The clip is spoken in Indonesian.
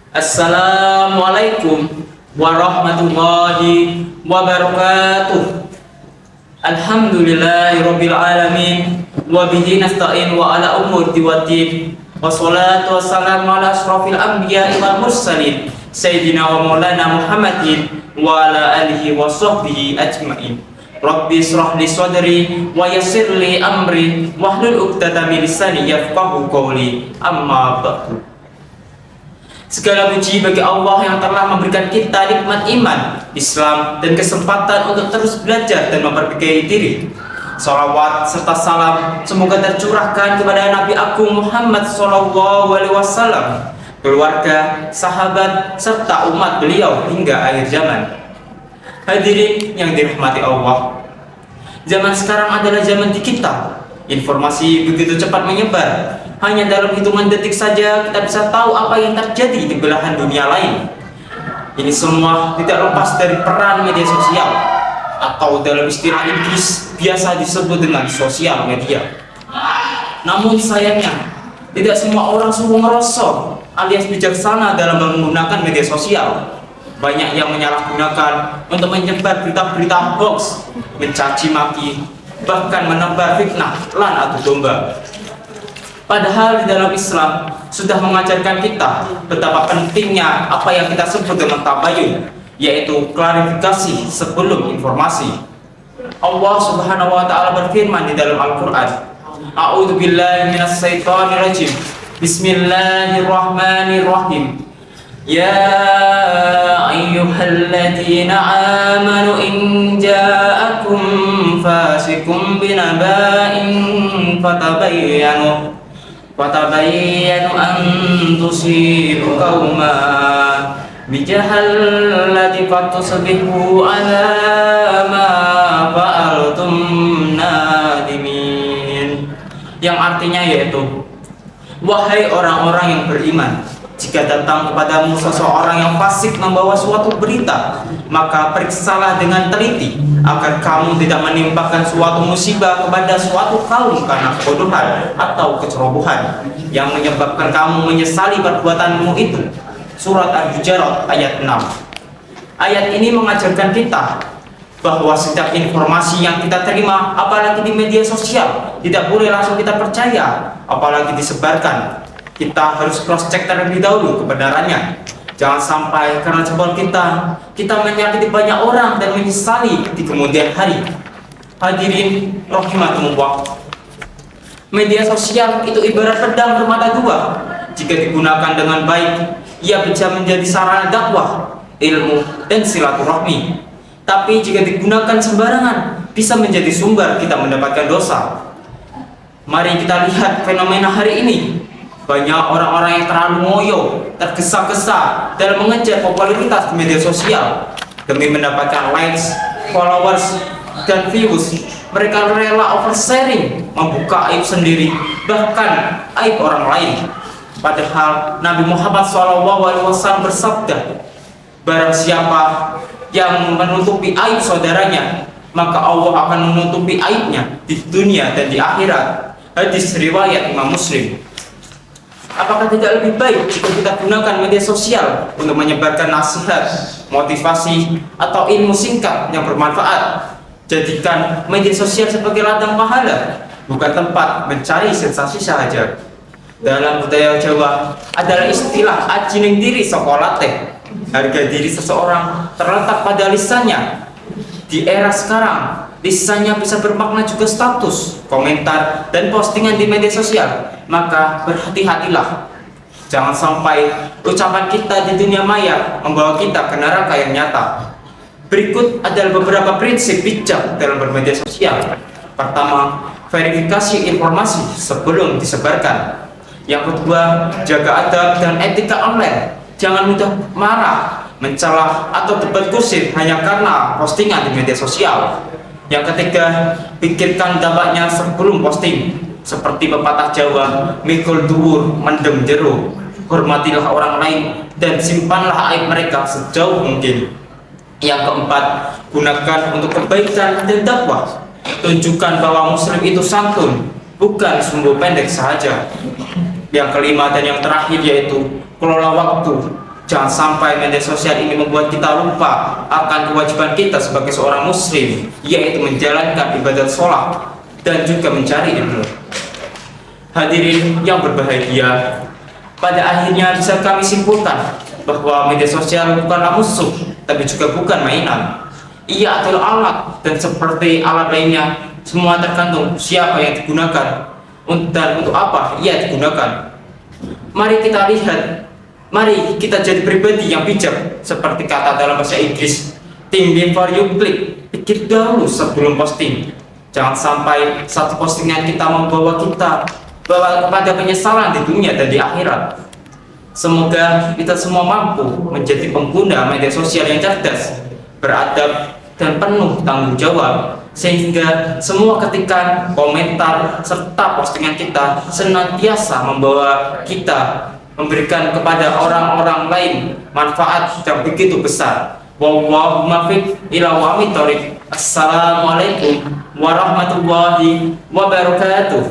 Assalamualaikum warahmatullahi wabarakatuh. Alhamdulillahirabbil alamin wa bihi nasta'in wa ala umuri waddin. Wassalatu wassalamu ala asyrafil anbiya'i wal mursalin sayyidina wa maulana Muhammadin wa ala alihi wa sahbihi ajmain. Rabbi israh li sadri wa yassir li amri wahlul 'uqdatam min lisani yafqahu qawli. Amma ba'du. Segala puji bagi Allah yang telah memberikan kita nikmat iman, Islam, dan kesempatan untuk terus belajar dan memperbaiki diri. Salawat serta salam semoga tercurahkan kepada Nabi Agung Muhammad SAW, keluarga, sahabat, serta umat beliau hingga akhir zaman. Hadirin yang dirahmati Allah, zaman sekarang adalah zaman digital. Informasi begitu cepat menyebar. Hanya dalam hitungan detik saja kita bisa tahu apa yang terjadi di belahan dunia lain. Ini semua tidak lepas dari peran media sosial, atau dalam istilah Inggris biasa disebut dengan sosial media. Namun sayangnya, tidak semua orang sungguh ngerosok alias bijaksana dalam menggunakan media sosial. Banyak yang menyalahgunakan untuk menyebar berita-berita hoax, mencaci maki, bahkan menebar fitnah, lan adu domba. Padahal di dalam Islam sudah mengajarkan kita betapa pentingnya apa yang kita sebut dengan tabayun, yaitu klarifikasi sebelum informasi. Allah Subhanahu wa taala berfirman di dalam Al-Qur'an, A'udzu billahi minas syaitonir rajim. Bismillahirrahmanirrahim. Ya ayyuhalladzina amanu in ja'akum fasiqun binaba'in fatabayyanu an tusibu qauman bijahalatin fatusbihu ala ma fa'altum nadimin. Yang artinya yaitu, wahai orang-orang yang beriman, jika datang kepadamu seseorang yang fasik membawa suatu berita, maka periksalah dengan teliti agar kamu tidak menimpakan suatu musibah kepada suatu kaum karena kebodohan atau kecerobohan yang menyebabkan kamu menyesali perbuatanmu itu. Surat Al-Hujurat ayat 6. Ayat ini mengajarkan kita bahwa setiap informasi yang kita terima, apalagi di media sosial, tidak boleh langsung kita percaya, apalagi disebarkan. Kita harus cross check terlebih dahulu kebenarannya. Jangan sampai karena jempol kita menyakiti banyak orang dan menyesali di kemudian hari. Hadirin rahimakumullah, media sosial itu ibarat pedang bermata dua. Jika digunakan dengan baik, ia bisa menjadi sarana dakwah, ilmu, dan silaturahmi. Tapi jika digunakan sembarangan, bisa menjadi sumber kita mendapatkan dosa. Mari kita lihat fenomena hari ini. Banyak orang-orang yang terlalu ngoyo, tergesa-gesa dalam mengejar popularitas di media sosial. Demi mendapatkan likes, followers, dan views, mereka rela oversharing, membuka aib sendiri, bahkan aib orang lain. Padahal Nabi Muhammad SAW bersabda, barang siapa yang menutupi aib saudaranya, maka Allah akan menutupi aibnya di dunia dan di akhirat. Hadis riwayat Imam Muslim. Apakah tidak lebih baik jika kita gunakan media sosial untuk menyebarkan nasihat, motivasi, atau ilmu singkat yang bermanfaat? Jadikan media sosial sebagai ladang pahala, bukan tempat mencari sensasi saja. Dalam budaya Jawa adalah istilah ajining diri sekolah teh. Harga diri seseorang terletak pada lisannya. Di era sekarang, lisannya bisa bermakna juga status, komentar, dan postingan di media sosial. Maka berhati-hatilah. Jangan sampai ucapan kita di dunia maya membawa kita ke neraka yang nyata. Berikut adalah beberapa prinsip bijak dalam bermedia sosial. Pertama, verifikasi informasi sebelum disebarkan. Yang kedua, jaga adab dan etika online. Jangan mudah marah, mencela, atau debat kusir hanya karena postingan di media sosial. Yang ketiga, pikirkan dampaknya sebelum posting. Seperti pepatah Jawa, mikul dhuwur mendem jero. Hormatilah orang lain dan simpanlah aib mereka sejauh mungkin. Yang keempat, gunakan untuk kebaikan dan dakwah. Tunjukkan bahwa muslim itu santun, bukan sumbu pendek saja. Yang kelima dan yang terakhir yaitu kelola waktu. Jangan sampai media sosial ini membuat kita lupa akan kewajiban kita sebagai seorang muslim, yaitu menjalankan ibadat sholat dan juga mencari ilmu. Hadirin yang berbahagia, pada akhirnya bisa kami simpulkan bahwa media sosial bukanlah musuh, tapi juga bukan mainan. Ia adalah alat, dan seperti alat lainnya, semua tergantung siapa yang digunakan dan untuk apa ia digunakan. Mari kita lihat, mari kita jadi pribadi yang bijak, seperti kata dalam bahasa Inggris, think before you click. Pikir dahulu sebelum posting. Jangan sampai satu postingan kita membawa kita kepada penyesalan di dunia dan di akhirat. Semoga kita semua mampu menjadi pengguna media sosial yang cerdas, beradab, dan penuh tanggung jawab, sehingga semua ketikan, komentar, serta postingan kita senantiasa membawa kita memberikan kepada orang-orang lain manfaat yang begitu besar. Wallahu muwaffiq ila aqwamit thoriq. Assalamualaikum warahmatullahi wabarakatuh.